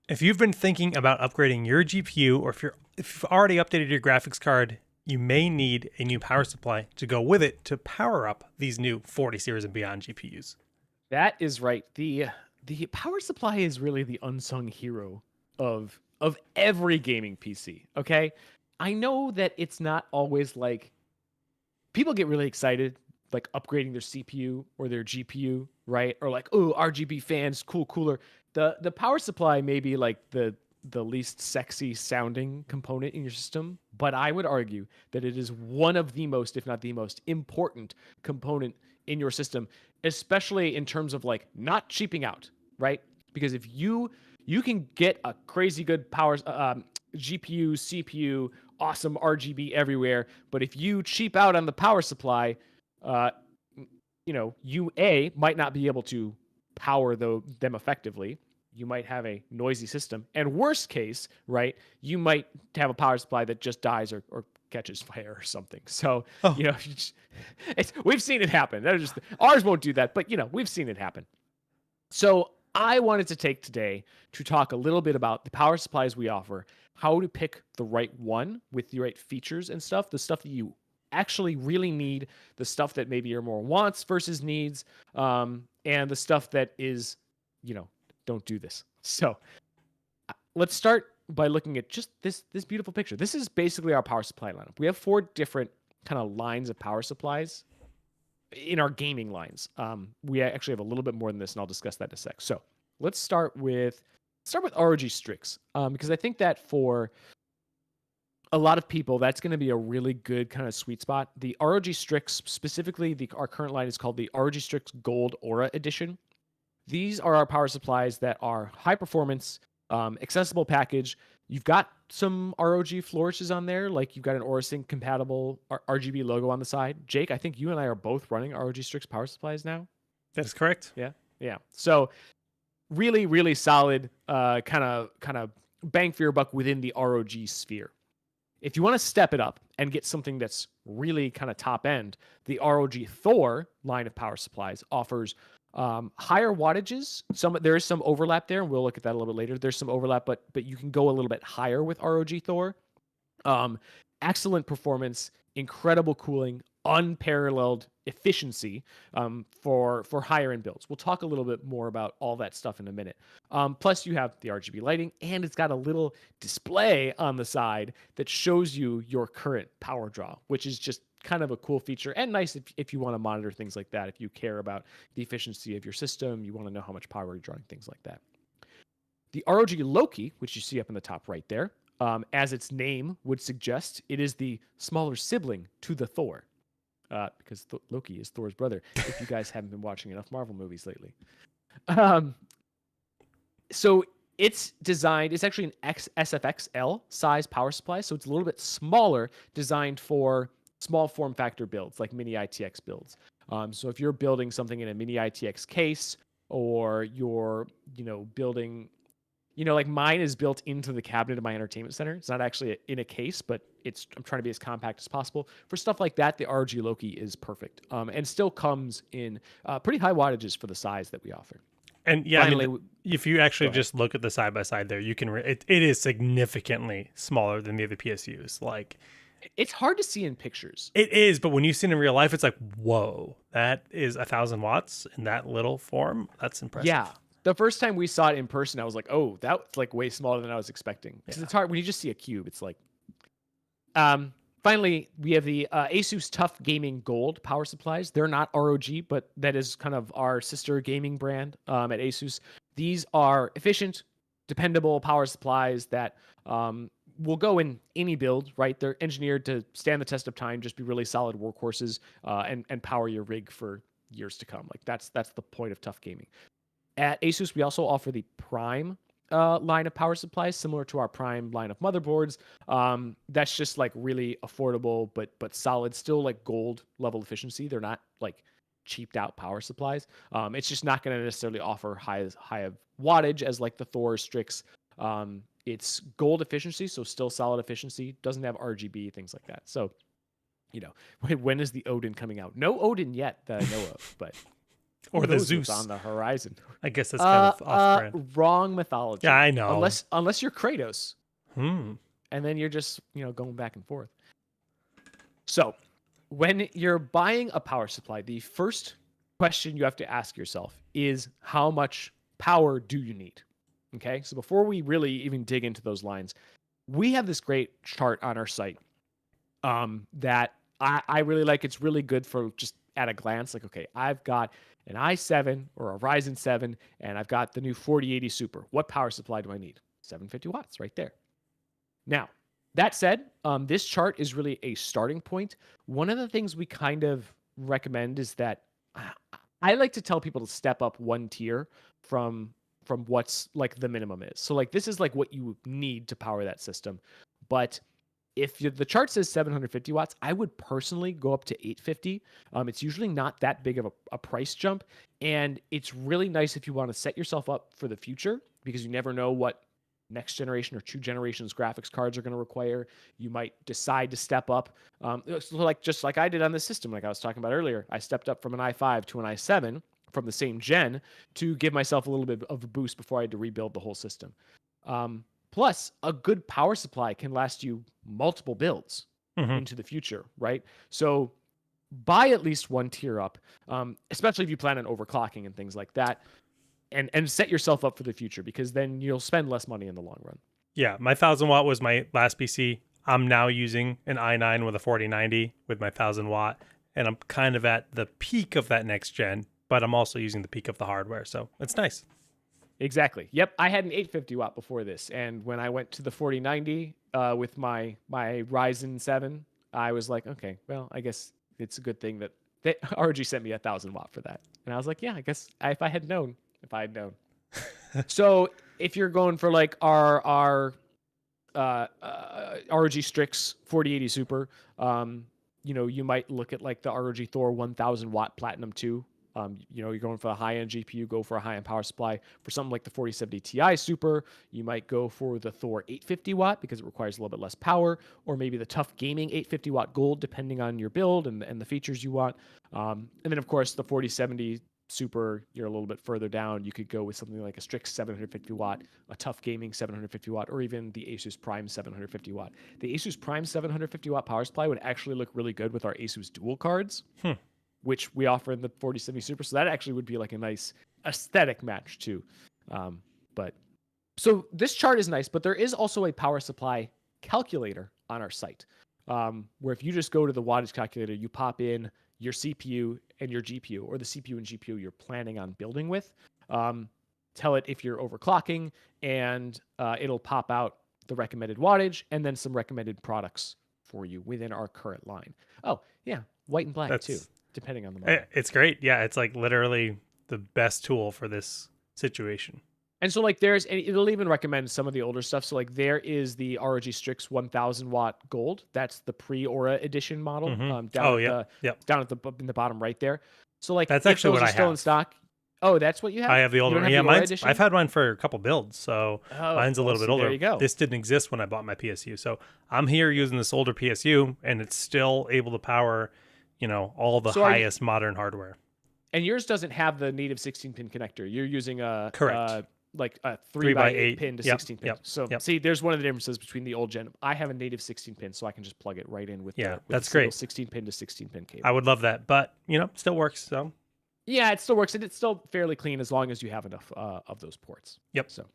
If you've been thinking about upgrading your GPU, or if you've already updated your graphics card, you may need a new power supply to go with it to power up these new 40 series and beyond GPUs. That is right. The power supply is really the unsung hero of every gaming PC. Okay, I know that it's not always like people get really excited like upgrading their CPU or their GPU, right? Or like, oh, RGB fans, cool, cooler. The power supply may be like the least sexy sounding component in your system, but I would argue that it is one of the most, if not the most important component in your system, especially in terms of like not cheaping out, right? Because if you can get a crazy good power GPU, CPU, awesome RGB everywhere, but if you cheap out on the power supply, uh, you might not be able to power them effectively. You might have a noisy system, and worst case, right, you might have a power supply that just dies or catches fire or something. So Oh, we've seen it happen. Ours won't do that, but we've seen it happen. So I wanted to take today to talk a little bit about the power supplies we offer, how to pick the right one with the right features and stuff, the stuff that you actually really need, the stuff that maybe are more wants versus needs, and the stuff that is, don't do this. So let's start by looking at just this beautiful picture. This is basically our power supply lineup. We have 4 different kind of lines of power supplies in our gaming lines. We actually have a little bit more than this, and I'll discuss that in a sec. So let's start with ROG Strix, because I think that for a lot of people, that's going to be a really good kind of sweet spot. The ROG Strix, specifically, our current line is called the ROG Strix Gold Aura Edition. These are our power supplies that are high performance, accessible package. You've got some ROG flourishes on there, like you've got an AuraSync compatible RGB logo on the side. Jake, I think you and I are both running ROG Strix power supplies now. that is correct. Yeah, yeah. So really, really solid, kind of bang for your buck within the ROG sphere. If you want to step it up and get something that's really kind of top end, the ROG Thor line of power supplies offers higher wattages. There is some overlap there, and we'll look at that a little bit later. There's some overlap, but you can go a little bit higher with ROG Thor. Excellent performance, incredible cooling, unparalleled efficiency for higher end builds. We'll talk a little bit more about all that stuff in a minute. Plus, you have the RGB lighting, and it's got a little display on the side that shows you your current power draw, which is just kind of a cool feature and nice if you want to monitor things like that. If you care about the efficiency of your system, you want to know how much power you're drawing, things like that. The ROG Loki, which you see up in the top right there, as its name would suggest, it is the smaller sibling to the Thor, because Loki is Thor's brother, if you guys haven't been watching enough Marvel movies lately. So it's actually an SFXL size power supply, so it's a little bit smaller, designed for small form factor builds, like mini ITX builds. So if you're building something in a mini ITX case, or you're, building, like mine is built into the cabinet of my entertainment center. It's not actually in a case, but I'm trying to be as compact as possible. For stuff like that, the ROG Loki is perfect, and still comes in pretty high wattages for the size that we offer. And yeah, Finally, I mean, if you actually just look at the side by side there, you can it is significantly smaller than the other PSUs. Like, it's hard to see in pictures. it is, but when you see it in real life, it's like, whoa, that is 1,000 watts in that little form. That's impressive. Yeah. The first time we saw it in person, I was like, oh, that's like way smaller than I was expecting. Because it's hard when you just see a cube. It's like, finally, we have the Asus Tough Gaming Gold power supplies. They're not ROG, but that is kind of our sister gaming brand at Asus. These are efficient, dependable power supplies that will go in any build, right? They're engineered to stand the test of time, just be really solid workhorses, and power your rig for years to come. Like that's the point of Tough Gaming. At Asus, we also offer the Prime line of power supplies, similar to our Prime line of motherboards. That's just like really affordable, but solid, still like gold level efficiency. They're not like cheaped out power supplies. It's just not going to necessarily offer high of wattage as like the Thor Strix. It's gold efficiency, so still solid efficiency. Doesn't have RGB, things like that. So, when is the Odin coming out? No Odin yet that I know of, but Or Who the knows what's Zeus. on the horizon? I guess that's kind of off-brand. Wrong mythology. Yeah, I know. Unless you're Kratos, Hmm. and then you're just going back and forth. So, when you're buying a power supply, the first question you have to ask yourself is how much power do you need? Okay, so before we really even dig into those lines, we have this great chart on our site that I really like. It's really good for just at a glance. Like, okay, I've got an i7 or a Ryzen 7, and I've got the new 4080 Super. What power supply do I need? 750 watts right there. Now, that said, this chart is really a starting point. One of the things we kind of recommend is that I like to tell people to step up one tier from what's like the minimum is. So like this is like what you need to power that system. But if the chart says 750 watts, I would personally go up to 850. It's usually not that big of a price jump. And it's really nice if you want to set yourself up for the future because you never know what next generation or 2 generations graphics cards are going to require. You might decide to step up. Just like I did on this system, like I was talking about earlier, I stepped up from an i5 to an i7 from the same gen to give myself a little bit of a boost before I had to rebuild the whole system. Plus, a good power supply can last you multiple builds into the future, right? So buy at least one tier up, especially if you plan on overclocking and things like that, and set yourself up for the future because then you'll spend less money in the long run. Yeah, my 1000 watt was my last PC. I'm now using an i9 with a 4090 with my 1000 watt, and I'm kind of at the peak of that next gen, but I'm also using the peak of the hardware, so it's nice. Exactly. Yep. I had an 850 watt before this, and when I went to the 4090 with my Ryzen 7, I was like, okay, well, I guess it's a good thing that ROG sent me 1000 watt for that, and I was like, yeah, I guess if I had known. So if you're going for like our ROG Strix 4080 Super, you might look at like the ROG Thor 1000 watt Platinum 2. You're going for a high-end GPU, go for a high-end power supply. For something like the 4070 Ti Super, you might go for the Thor 850 watt because it requires a little bit less power, or maybe the Tough Gaming 850 watt Gold, depending on your build and the features you want. And then, of course, the 4070 Super, you're a little bit further down. You could go with something like a Strix 750 watt, a Tough Gaming 750 watt, or even the Asus Prime 750 watt. The Asus Prime 750 watt power supply would actually look really good with our Asus dual cards. Which we offer in the 4070 Super. So that actually would be like a nice aesthetic match too. But so this chart is nice, but there is also a power supply calculator on our site where if you just go to the wattage calculator, you pop in your CPU and your GPU, or the CPU and GPU you're planning on building with. Tell it if you're overclocking, and it'll pop out the recommended wattage and then some recommended products for you within our current line. Oh, yeah, white and black too, depending on the model. It's great. Yeah, it's like literally the best tool for this situation. And so like it'll even recommend some of the older stuff. So like there is the ROG Strix 1000 watt Gold. That's the pre-Aura edition model. Down at the in the bottom right there. So like that's actually what I have. Still in stock. Oh, that's what you have? I have the older one. Yeah, I've had one for a couple builds, so mine's a little bit older. There you go. This didn't exist when I bought my PSU. So I'm here using this older PSU, and it's still able to power, all the highest modern hardware. And yours doesn't have the native 16-pin connector. You're using a correct. Like a 3x8 pin to 16 pin. Yep. So see, there's one of the differences between the old gen. I have a native 16 pin, so I can just plug it right in with that's great. 16 pin to 16 pin cable. I would love that, but still works. So yeah, it still works, and it's still fairly clean as long as you have enough of those ports. Yep. So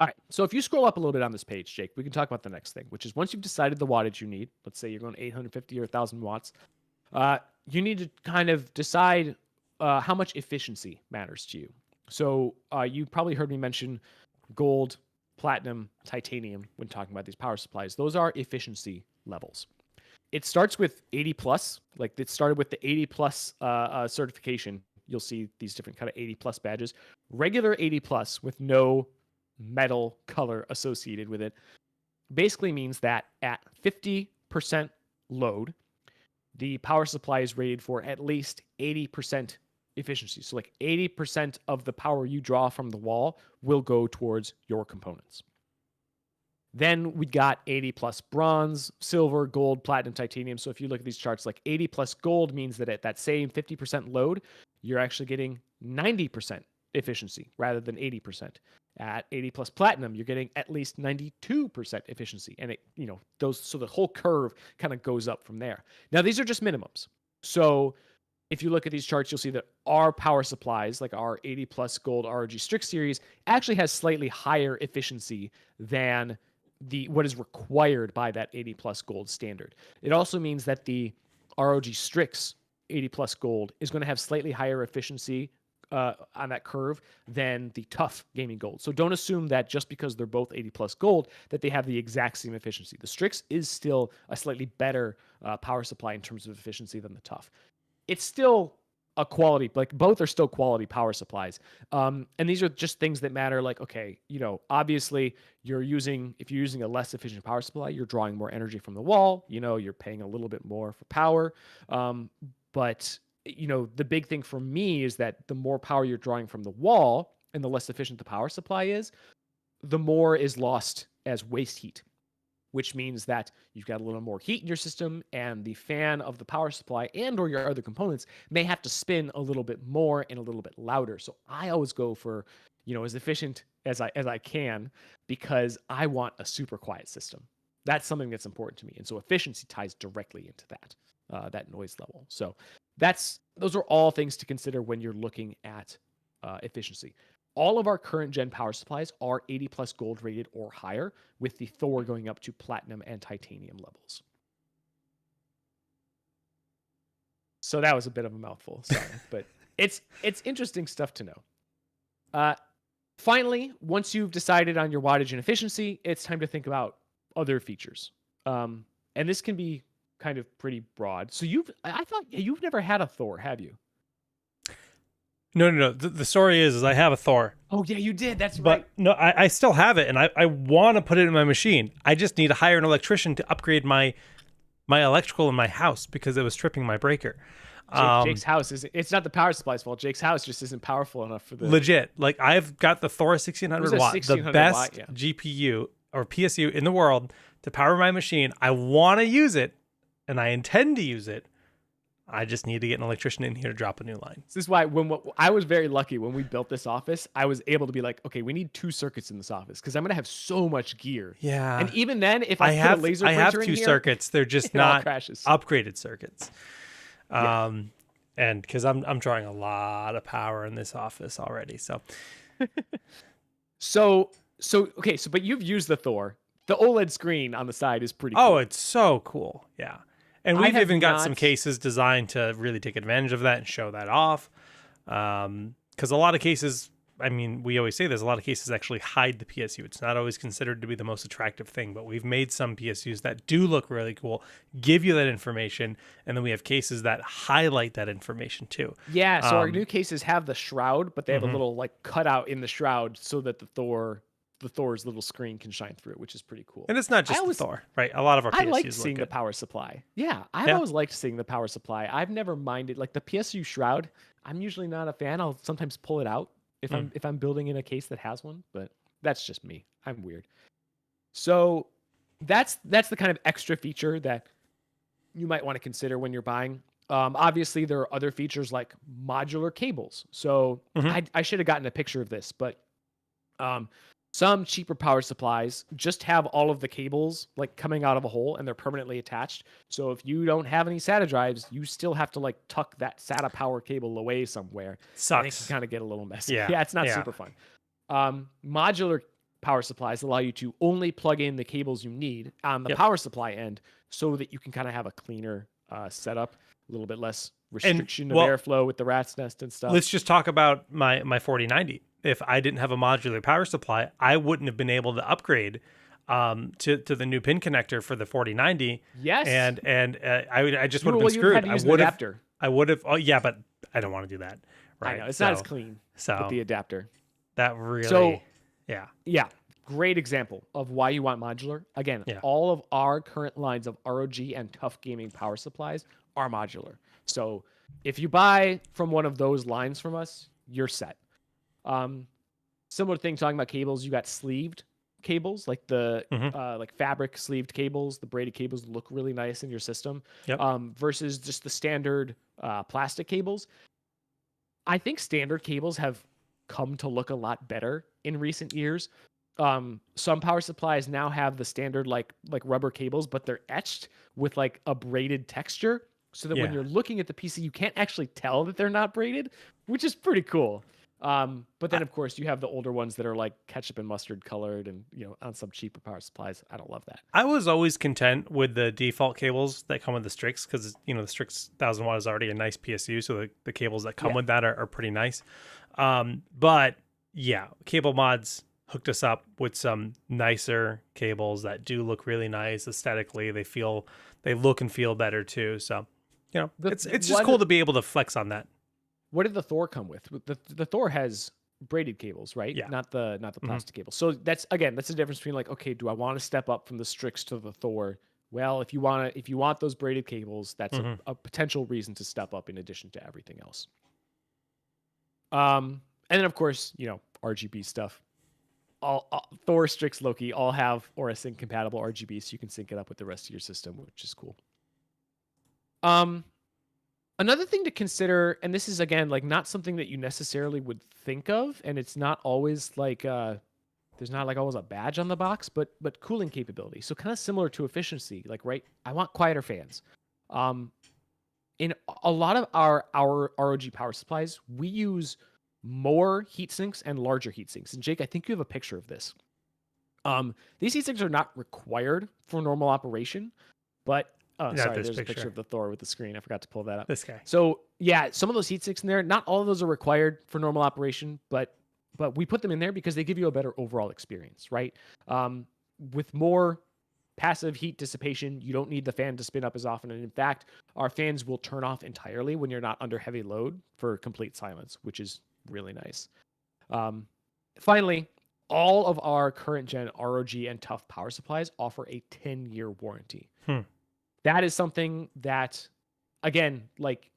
all right. So if you scroll up a little bit on this page, Jake, we can talk about the next thing, which is once you've decided the wattage you need. Let's say you're going 850 or 1,000 watts. You need to kind of decide how much efficiency matters to you. So you probably heard me mention gold, platinum, titanium when talking about these power supplies. Those are efficiency levels. It starts with 80 plus. Like it started with the 80 plus certification. You'll see these different kind of 80 plus badges. Regular 80 plus with no metal color associated with it basically means that at 50% load, the power supply is rated for at least 80% efficiency. So like 80% of the power you draw from the wall will go towards your components. Then we got 80 plus bronze, silver, gold, platinum, titanium. So if you look at these charts, like 80 plus gold means that at that same 50% load, you're actually getting 90% efficiency rather than 80%. At 80 plus platinum, you're getting at least 92% efficiency. And it, so the whole curve kind of goes up from there. Now, these are just minimums. So if you look at these charts, you'll see that our power supplies, like our 80 plus gold ROG Strix series, actually has slightly higher efficiency than what is required by that 80 plus gold standard. It also means that the ROG Strix 80 plus gold is going to have slightly higher efficiency on that curve than the tough gaming gold. So don't assume that just because they're both 80 plus gold that they have the exact same efficiency. The Strix is still a slightly better power supply in terms of efficiency than the tough. It's still a quality, like both are still quality power supplies. And these are just things that matter. Like, okay, obviously if you're using a less efficient power supply, you're drawing more energy from the wall, you're paying a little bit more for power. But the big thing for me is that the more power you're drawing from the wall and the less efficient the power supply is, the more is lost as waste heat, which means that you've got a little more heat in your system, and the fan of the power supply and or your other components may have to spin a little bit more and a little bit louder. So I always go for, as efficient as I can, because I want a super quiet system. That's something that's important to me. And so efficiency ties directly into that noise level. So those are all things to consider when you're looking at efficiency. All of our current gen power supplies are 80 plus gold rated or higher, with the Thor going up to platinum and titanium levels. So that was a bit of a mouthful, sorry, but it's interesting stuff to know. Finally, once you've decided on your wattage and efficiency, it's time to think about other features. And this can be kind of pretty broad. So I thought you've never had a Thor, have you? No. The story is I have a Thor. Oh yeah, you did. That's but right. No, I still have it, and I want to put it in my machine. I just need to hire an electrician to upgrade my electrical in my house because it was tripping my breaker. Jake's house it's not the power supply's fault. Jake's house just isn't powerful enough for the legit. Like, I've got the Thor 1600 watt, the best GPU or PSU in the world to power my machine. I want to use it, and I intend to use it. I just need to get an electrician in here to drop a new line. This is why I was very lucky when we built this office. I was able to be like, okay, we need 2 circuits in this office because I'm going to have so much gear. Yeah. And even then, if I put a laser printer in here, I have 2 circuits. They're just not upgraded circuits. And because I'm drawing a lot of power in this office already. So, but you've used the Thor. The OLED screen on the side is pretty cool. Oh, it's so cool. Yeah. And we've even got some cases designed to really take advantage of that and show that off. Because a lot of cases, I mean, we always say there's a lot of cases actually hide the PSU. It's not always considered to be the most attractive thing, but we've made some PSUs that do look really cool, give you that information, and then we have cases that highlight that information too. Yeah, so our new cases have the shroud, but they have a little like cutout in the shroud so that the Thor's little screen can shine through it, which is pretty cool. And it's not just the Thor, right? A lot of our PSUs I like seeing the power supply. Yeah, I've always liked seeing the power supply. I've never minded, like the PSU shroud, I'm usually not a fan. I'll sometimes pull it out if I'm building in a case that has one, but that's just me. I'm weird. So that's the kind of extra feature that you might want to consider when you're buying. Obviously, there are other features like modular cables. So I should have gotten a picture of this, but some cheaper power supplies just have all of the cables like coming out of a hole and they're permanently attached. So if you don't have any SATA drives, you still have to like tuck that SATA power cable away somewhere. Sucks. And it can kind of get a little messy. Yeah, it's not super fun. Modular power supplies allow you to only plug in the cables you need on the power supply end so that you can kind of have a cleaner setup, a little bit less restriction of airflow with the rat's nest and stuff. Let's just talk about my 4090. If I didn't have a modular power supply, I wouldn't have been able to upgrade to the new pin connector for the 4090. Yes. And I just would have been screwed. I would have. Oh yeah, but I don't want to do that. Right. I know it's not as clean. With the adapter. That really. Yeah. Great example of why you want modular. Again, all of our current lines of ROG and Tough Gaming power supplies are modular. So if you buy from one of those lines from us, you're set. Similar thing talking about cables, you got sleeved cables, like the like fabric sleeved cables. The braided cables look really nice in your system. Versus just the standard plastic cables. I think standard cables have come to look a lot better in recent years. Some power supplies now have the standard like rubber cables, but they're etched with like a braided texture, so that when Yeah. you're looking at the PC, you can't actually tell that they're not braided, which is pretty cool. But then of course you have the older ones that are like ketchup and mustard colored, and on some cheaper power supplies. I don't love that. I was always content with the default cables that come with the Strix because the Strix 1000 watt is already a nice PSU, so the cables that come Yeah. with that are pretty nice. But yeah, Cable Mods hooked us up with some nicer cables that do look really nice aesthetically. They look and feel better too. So it's just cool to be able to flex on that. What did the Thor come with? The Thor has braided cables, right? Yeah. Not the plastic cables. So that's the difference between like, okay, do I want to step up from the Strix to the Thor? Well, if you want those braided cables, that's a potential reason to step up in addition to everything else. And then of course, RGB stuff. All Thor, Strix, Loki all have Aura Sync compatible RGB, so you can sync it up with the rest of your system, which is cool. Another thing to consider, and this is again like not something that you necessarily would think of, and it's not always like there's not like always a badge on the box, but cooling capability. So kind of similar to efficiency, like right, I want quieter fans. In a lot of our ROG power supplies, we use more heat sinks and larger heat sinks. And Jake, I think you have a picture of this. These heat sinks are not required for normal operation, but sorry, there's a picture of the Thor with the screen. I forgot to pull that up. This guy. So yeah, some of those heat sinks in there, not all of those are required for normal operation, but we put them in there because they give you a better overall experience, right? With more passive heat dissipation, you don't need the fan to spin up as often. And in fact, our fans will turn off entirely when you're not under heavy load for complete silence, which is really nice. Finally, all of our current gen ROG and Tough power supplies offer a 10-year warranty. That is something that, again, like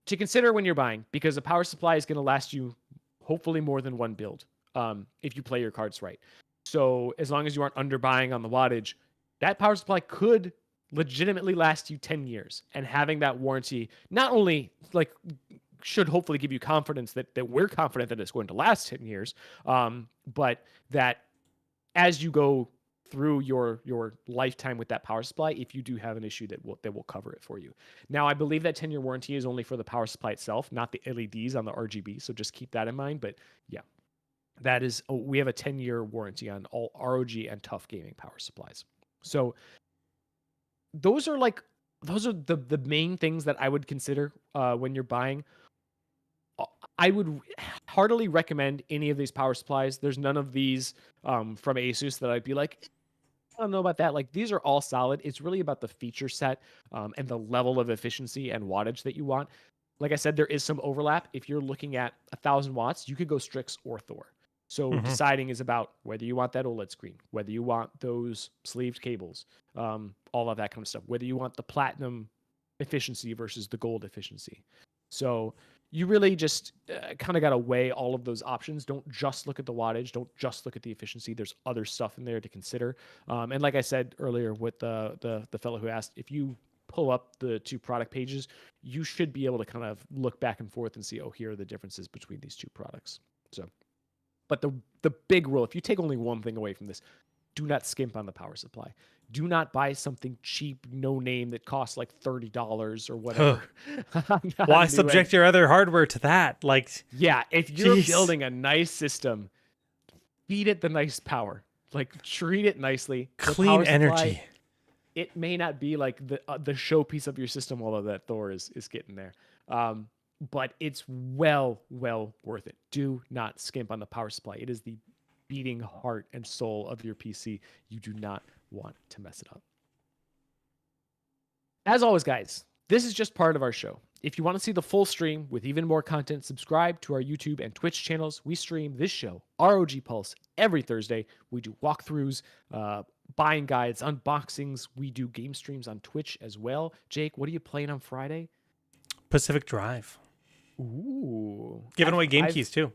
to consider when you're buying, because a power supply is going to last you hopefully more than one build if you play your cards right. So as long as you aren't underbuying on the wattage, that power supply could legitimately last you 10 years. And having that warranty not only like should hopefully give you confidence that we're confident that it's going to last 10 years, but that as you go through your lifetime with that power supply, if you do have an issue, that will cover it for you. Now, I believe that 10-year warranty is only for the power supply itself, not the LEDs on the RGB. So just keep that in mind. But yeah, that is, we have a 10-year warranty on all ROG and Tough gaming power supplies. So those are the main things that I would consider when you're buying. I would heartily recommend any of these power supplies. There's none of these from Asus that I'd be like, I don't know about that. Like, these are all solid. It's really about the feature set and the level of efficiency and wattage that you want. Like I said, there is some overlap. If you're looking at 1,000 watts, you could go Strix or Thor. So deciding is about whether you want that OLED screen, whether you want those sleeved cables, all of that kind of stuff, whether you want the platinum efficiency versus the gold efficiency. So you really just kind of got to weigh all of those options. Don't just look at the wattage. Don't just look at the efficiency. There's other stuff in there to consider. And like I said earlier with the fellow who asked, if you pull up the two product pages, you should be able to kind of look back and forth and see, oh, here are the differences between these two products. So, but the big rule, if you take only one thing away from this, do not skimp on the power supply. Do not buy something cheap, no name that costs like $30 or whatever. Why subject your other hardware to that? Like, yeah, if you're building a nice system, feed it the nice power. Like, treat it nicely. Clean energy. It may not be like the showpiece of your system, although that Thor is getting there. But it's well worth it. Do not skimp on the power supply. It is the beating heart and soul of your PC. You do not want to mess it up. As always, guys, this is just part of our show. If you want to see the full stream with even more content, subscribe to our YouTube and Twitch channels. We stream this show, ROG Pulse, every Thursday. We do walkthroughs, buying guides, unboxings. We do game streams on Twitch as well. Jake, what are you playing on Friday? Pacific Drive. Ooh. Giving away game keys, too.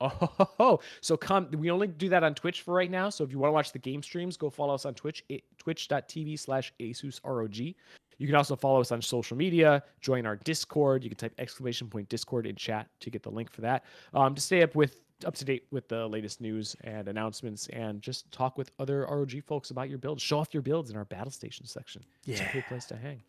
Oh, so we only do that on Twitch for right now. So if you want to watch the game streams, go follow us on Twitch, twitch.tv/AsusROG. You can also follow us on social media, join our Discord. You can type !Discord in chat to get the link for that. To stay up to date with the latest news and announcements, and just talk with other ROG folks about your builds. Show off your builds in our battle station section. It's a cool place to hang.